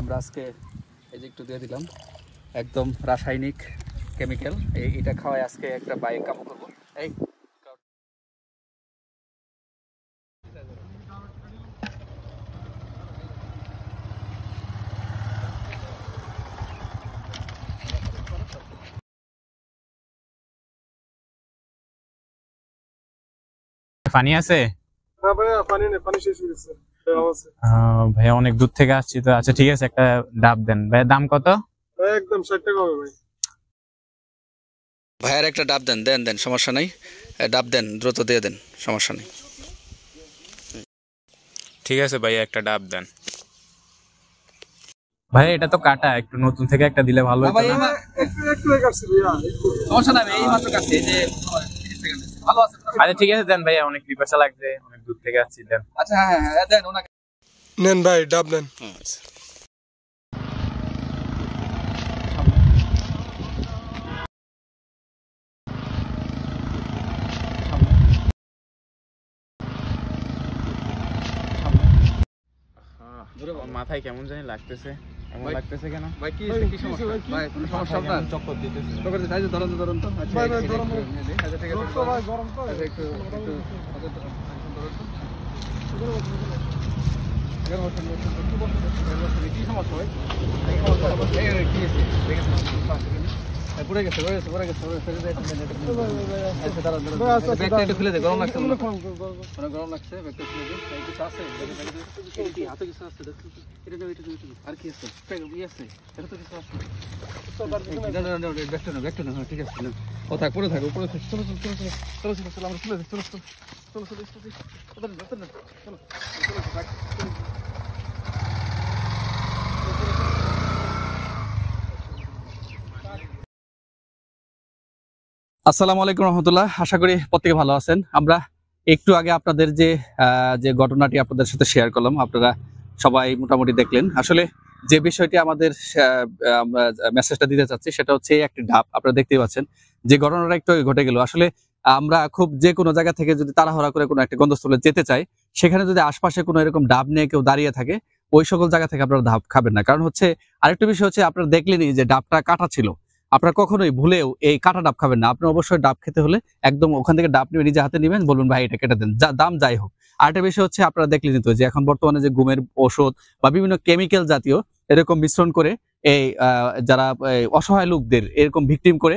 আমরা আজকে এই যে একটু দিয়ে দিলাম একদম রাসায়নিক কেমিক্যাল, এটা খাওয়াই আজকে একটা বাইক কাম করবো। এই পানি আছে? হ্যাঁ ভাইয়া, পানি নেই, পানি শেষ হয়ে গেছে। ভাইয়া অনেক দূর থেকে আসছি তো। আচ্ছা ঠিক আছে, একটা ডাব দেন। ভাইয়া দাম কত? একদম 60 টাকা হবে ভাই। ভাইয়ার একটা ডাব দেন, দেন দেন, সমস্যা নাই, ডাব দেন, দ্রুত দিয়ে দেন, সমস্যা নেই। ঠিক আছে ভাইয়া, একটা ডাব দেন। ভাইয়া এটা তো কাটা, একটু নতুন থেকে একটা দিলে ভালো হতো না? একটু কাটছি ভাইয়া, একটু সমস্যা নাই, এই মাত্র কাটছি, এই যে ভালো আছে। আচ্ছা ঠিক আছে দেন ভাইয়া, অনেক পিপাসা লাগছে, অনেক দূর থেকে আসছি, দেন। আচ্ছা হ্যাঁ হ্যাঁ দেন ওনাকে। নেন ভাই, ডাব নেন। মাথায় কেমন জানি লাগতেছে, এমন লাগতেছে কেন? ভাই কি কি সমস্যা? ভাই কোনো সমস্যা আপনার? চক্কর দিতেছে। চক্কর দিতে আছে, ধরুন তো ধরুন তো। আচ্ছা ভাই, গরম আচ্ছা ঠিক আছে, ভাই, গরম তো। আচ্ছা একটু কি সমস্যা ভাই? কি আছে? পড়ে গেছে, পড়ে গেছে। আচ্ছা দাঁড়ান দাঁড়ান, ব্যাগটা একটু খুলে দে, গরম লাগছে, গরম লাগছে, ব্যাগটা খুলে দে। কিছু আছে হাতে, কিছু আছে, এটা আর কি আছে? আছে, এটা তো কিছু আছে। ব্যাগটা না, ঠিক আছে, ও থাক, পরে থাক, উপরে থাক। চলো চলো চলো চলো চলো চলো, আমরা খুলে দিই, চলো চলো চলো চলো চলো চলো। আসসালামু আলাইকুম রহমতুল্লাহ, আশা করি প্রত্যেকে ভালো আছেন। আমরা একটু আগে আপনাদের যে ঘটনাটি আপনাদের সাথে শেয়ার করলাম, আপনারা সবাই মোটামুটি দেখলেন। আসলে যে বিষয়টি আমাদের আমরা মেসেজটা দিতে চাচ্ছি সেটা হচ্ছে একটি ডাব। আপনারা দেখতেই পাচ্ছেন যে ঘটনাটা একটু আগে ঘটে গেল। আসলে আমরা খুব যে কোনো জায়গা থেকে যদি তাড়াহুড়া করে কোনো একটা গন্তব্যস্থলে যেতে চাই, সেখানে যদি আশপাশে কোনো এরকম ডাব নিয়ে কেউ দাঁড়িয়ে থাকে, ওই সকল জায়গা থেকে আপনারা ডাব খাবেন না। কারণ হচ্ছে আরেকটা বিষয় হচ্ছে, আপনারা দেখলেনই যে ডাবটা কাটা ছিল। আপনারা কখনোই ভুলেও এই কাটা ডাব খাবেন না। আপনি অবশ্যই ডাব খেতে হলে একদম ওখান থেকে ডাব নিয়ে নিজে হাতে নেবেন, বলবেন ভাই এটা কেটে দেন, দাম যাই হোক। আরেকটা বিষয় হচ্ছে, আপনারা দেখলেন তো যে এখন বর্তমানে যে ঘুমের ওষুধ বা বিভিন্ন কেমিক্যাল জাতীয় এরকম মিশ্রণ করে এই যারা অসহায় লোকদের এরকম ভিকটিম করে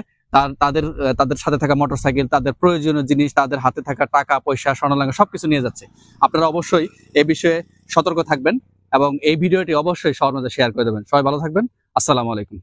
তাদের সাথে থাকা মোটরসাইকেল, তাদের প্রয়োজনীয় জিনিস, তাদের হাতে থাকা টাকা পয়সা, স্বর্ণালঙ্কার সবকিছু নিয়ে যাচ্ছে। আপনারা অবশ্যই এ বিষয়ে সতর্ক থাকবেন এবং এই ভিডিওটি অবশ্যই সবার মধ্যে শেয়ার করে দেবেন। সবাই ভালো থাকবেন। আসসালামু আলাইকুম।